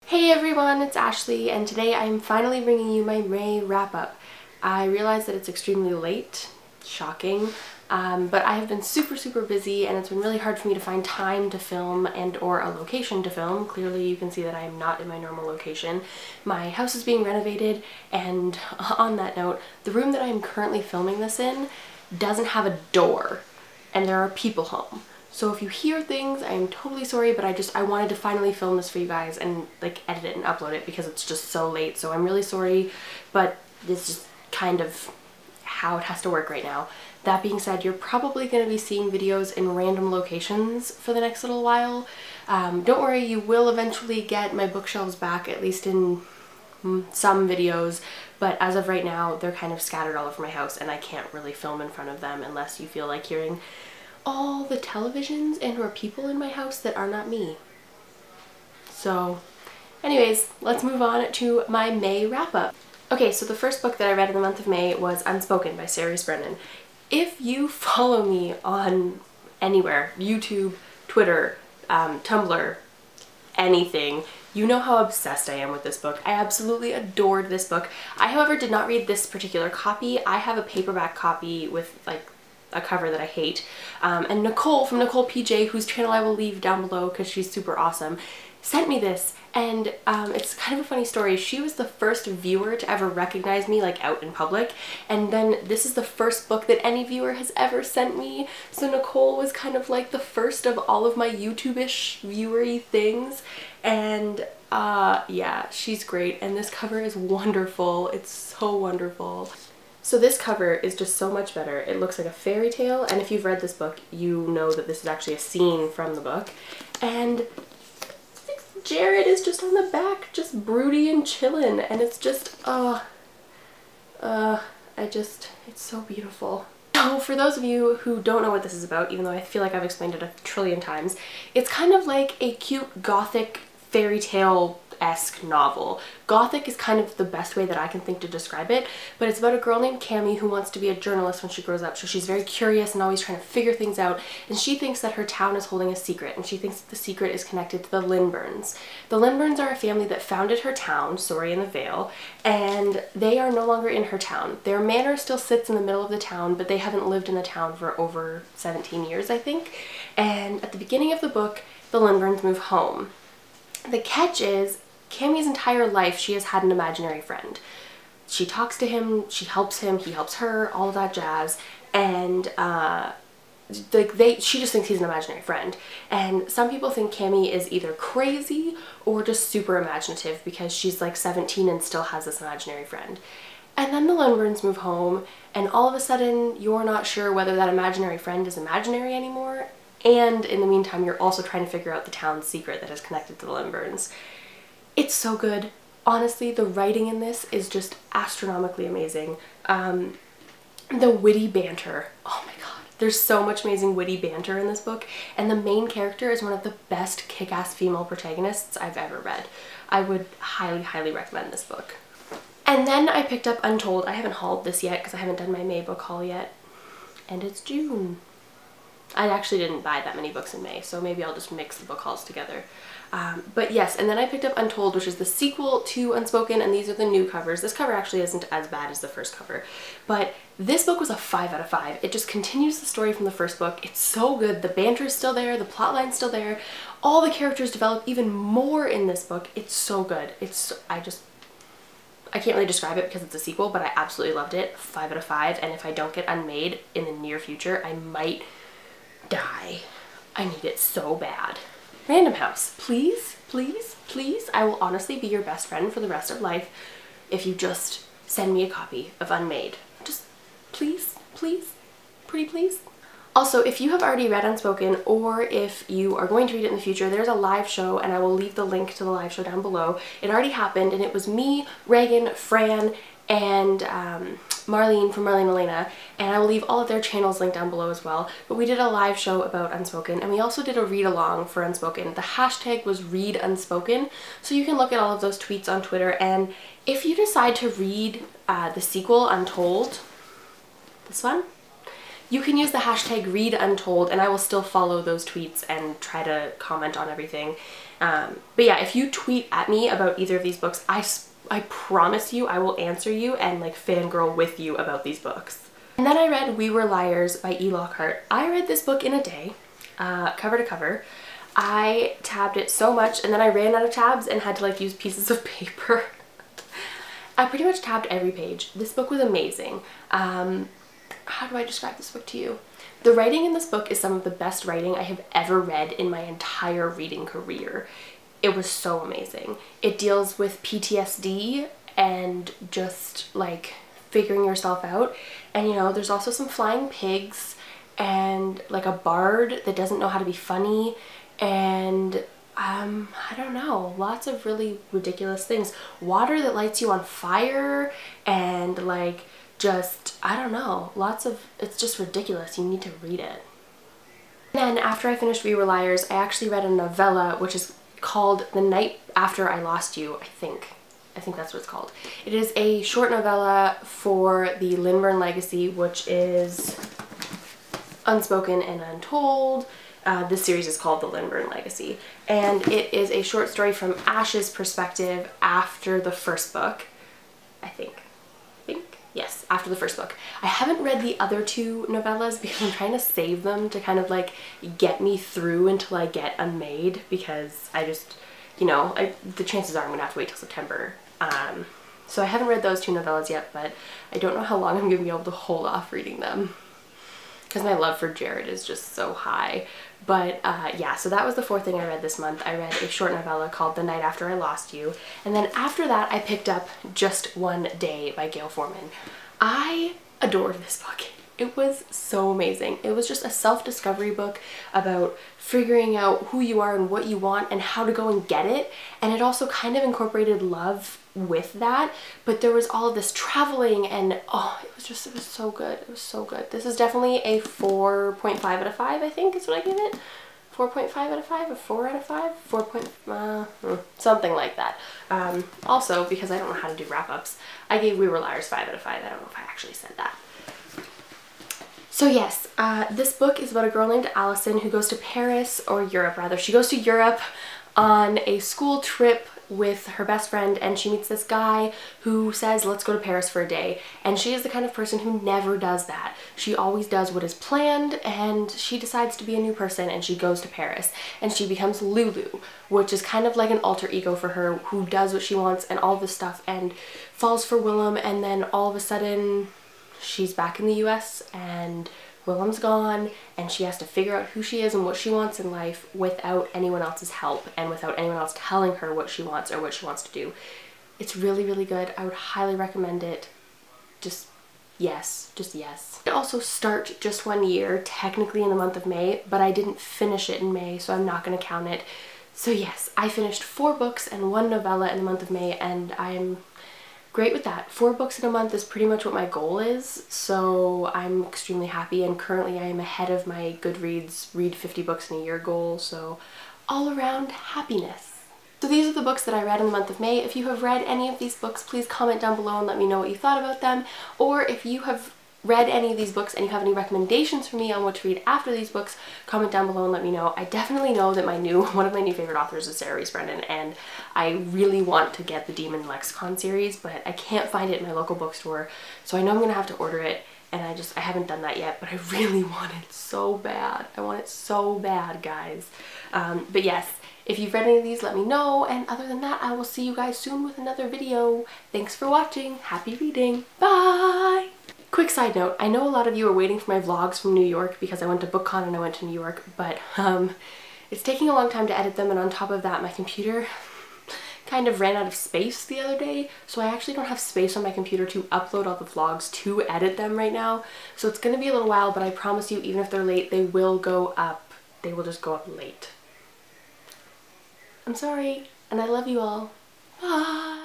Hey everyone, it's Ashley, and today I'm finally bringing you my May wrap-up. I realize that it's extremely late, shocking, but I have been super busy and it's been really hard for me to find time to film and or a location to film. Clearly you can see that I am not in my normal location. My house is being renovated, and on that note, the room that I am currently filming this in doesn't have a door and there are people home. So if you hear things, I'm totally sorry, but I wanted to finally film this for you guys and like edit it and upload it because it's just so late. So I'm really sorry, but this is kind of how it has to work right now. That being said, you're probably going to be seeing videos in random locations for the next little while. Don't worry, you will eventually get my bookshelves back, at least in some videos, but as of right now, they're kind of scattered all over my house and I can't really film in front of them unless you feel like hearing all the televisions and or people in my house that are not me. So anyways, let's move on to my May wrap-up. Okay, so the first book that I read in the month of May was Unspoken by Sarah Brennan. If you follow me on anywhere, YouTube, Twitter, Tumblr, anything, you know how obsessed I am with this book. I absolutely adored this book. I, however, did not read this particular copy. I have a paperback copy with like a cover that I hate. And Nicole from Nicole PJ, whose channel I will leave down below because she's super awesome, sent me this, and it's kind of a funny story. She was the first viewer to ever recognize me like out in public, and then this is the first book that any viewer has ever sent me. So Nicole was kind of like the first of all of my YouTube-ish viewery things, and yeah, she's great, and this cover is wonderful. It's so wonderful. So this cover is just so much better. It looks like a fairy tale, and if you've read this book, you know that this is actually a scene from the book. And Jared is just on the back, just broody and chillin', and it's just, it's so beautiful. So for those of you who don't know what this is about, even though I feel like I've explained it a trillion times, it's kind of like a cute gothic fairy tale-esque novel. Gothic is kind of the best way that I can think to describe it, but it's about a girl named Cammie who wants to be a journalist when she grows up. So she's very curious and always trying to figure things out, and she thinks that her town is holding a secret, and she thinks that the secret is connected to the Lindburns. The Lindburns are a family that founded her town, Sorry in the Vale, and they are no longer in her town. Their manor still sits in the middle of the town, but they haven't lived in the town for over 17 years, I think. And at the beginning of the book, the Lindburns move home. The catch is, Cammie's entire life she has had an imaginary friend. She talks to him, she helps him, he helps her, all of that jazz, and she just thinks he's an imaginary friend. And some people think Cammie is either crazy or just super imaginative because she's like 17 and still has this imaginary friend. And then the Lindburns move home, and all of a sudden you're not sure whether that imaginary friend is imaginary anymore, and in the meantime you're also trying to figure out the town's secret that is connected to the Lindburns. It's so good. Honestly, the writing in this is just astronomically amazing. The witty banter, oh my god, there's so much amazing witty banter in this book, and the main character is one of the best kick-ass female protagonists I've ever read. I would highly recommend this book. And then I picked up Untold. I haven't hauled this yet because I haven't done my May book haul yet, and it's June. I actually didn't buy that many books in May, so maybe I'll just mix the book hauls together. But yes, and then I picked up Untold, which is the sequel to Unspoken, and these are the new covers. This cover actually isn't as bad as the first cover, but this book was a 5 out of 5. It just continues the story from the first book. It's so good. The banter is still there, the plotline's still there. All the characters develop even more in this book. It's so good. I can't really describe it because it's a sequel, but I absolutely loved it. 5 out of 5, and if I don't get Unmade in the near future, I might die. I need it so bad. Random House, please, I will honestly be your best friend for the rest of life if you just send me a copy of Unmade. Just please, pretty please. Also, if you have already read Unspoken, or if you are going to read it in the future, there's a live show, and I will leave the link to the live show down below. It already happened, and it was me, Reagan, Fran, and Marlene from Marlene Elena, and I will leave all of their channels linked down below as well. But we did a live show about Unspoken, and we also did a read-along for Unspoken. The hashtag was Read Unspoken, so you can look at all of those tweets on Twitter, and if you decide to read the sequel, Untold, this one, you can use the hashtag #ReadUntold and I will still follow those tweets and try to comment on everything. But yeah, if you tweet at me about either of these books, I promise you I will answer you and like fangirl with you about these books. And then I read We Were Liars by E. Lockhart. I read this book in a day, cover to cover. I tabbed it so much and then I ran out of tabs and had to like use pieces of paper. I pretty much tabbed every page. This book was amazing. How do I describe this book to you? The writing in this book is some of the best writing I have ever read in my entire reading career. It was so amazing. It deals with PTSD and just like figuring yourself out. And you know, there's also some flying pigs and like a bard that doesn't know how to be funny and I don't know, lots of really ridiculous things. Water that lights you on fire and like just, I don't know, lots of, it's just ridiculous. You need to read it. And then after I finished We Were Liars, I actually read a novella which is called The Night After I Lost You, I think that's what it's called. It is a short novella for the Lindburn Legacy, which is Unspoken and Untold. This series is called The Lindburn Legacy, and it is a short story from Ash's perspective after the first book, I think. Yes, after the first book. I haven't read the other two novellas because I'm trying to save them to kind of like get me through until I get Unmade, because I just, you know, the chances are I'm gonna have to wait till September. So I haven't read those two novellas yet, but I don't know how long I'm gonna be able to hold off reading them because my love for Jared is just so high. But yeah, so that was the fourth thing I read this month. I read a short novella called The Night After I Lost You. And then after that, I picked up Just One Day by Gail Forman. I adored this book. It was so amazing. It was just a self-discovery book about figuring out who you are and what you want and how to go and get it. And it also kind of incorporated love with that, but there was all of this traveling and oh, it was so good. It was so good. This is definitely a 4.5 out of 5, I think is what I give it. 4.5 out of 5, a 4 out of 5, 4. Something like that. Also, because I don't know how to do wrap-ups, I gave We Were Liars 5 out of 5. I don't know if I actually said that. So yes, this book is about a girl named Allison who goes to Paris, or Europe rather. She goes to Europe on a school trip with her best friend, and she meets this guy who says, let's go to Paris for a day. And she is the kind of person who never does that. She always does what is planned, and she decides to be a new person and she goes to Paris. And she becomes Lulu, which is kind of like an alter ego for her, who does what she wants and all this stuff, and falls for Willem, and then all of a sudden she's back in the US and Willem's gone, and she has to figure out who she is and what she wants in life without anyone else's help and without anyone else telling her what she wants or what she wants to do. It's really, really good. I would highly recommend it. Just yes. I also start Just One Year technically in the month of May, but I didn't finish it in May, so I'm not going to count it. So yes, I finished 4 books and 1 novella in the month of May, and I'm great with that. 4 books in a month is pretty much what my goal is, so I'm extremely happy, and currently I am ahead of my Goodreads read 50 books in a year goal, so all around happiness. So these are the books that I read in the month of May. If you have read any of these books, please comment down below and let me know what you thought about them, or if you have read any of these books and you have any recommendations for me on what to read after these books, comment down below and let me know. I definitely know that one of my new favorite authors is Sarah Rees Brennan, and I really want to get the Demon Lexicon series, but I can't find it in my local bookstore, so I know I'm gonna have to order it, and I haven't done that yet, but I really want it so bad. I want it so bad, guys. But yes, if you've read any of these, let me know, and other than that, I will see you guys soon with another video. Thanks for watching. Happy reading. Bye! Quick side note, I know a lot of you are waiting for my vlogs from New York because I went to BookCon and I went to New York, but it's taking a long time to edit them, and on top of that, my computer kind of ran out of space the other day, so I actually don't have space on my computer to upload all the vlogs to edit them right now. So it's gonna be a little while, but I promise you, even if they're late, they will go up. They will just go up late. I'm sorry, and I love you all. Bye!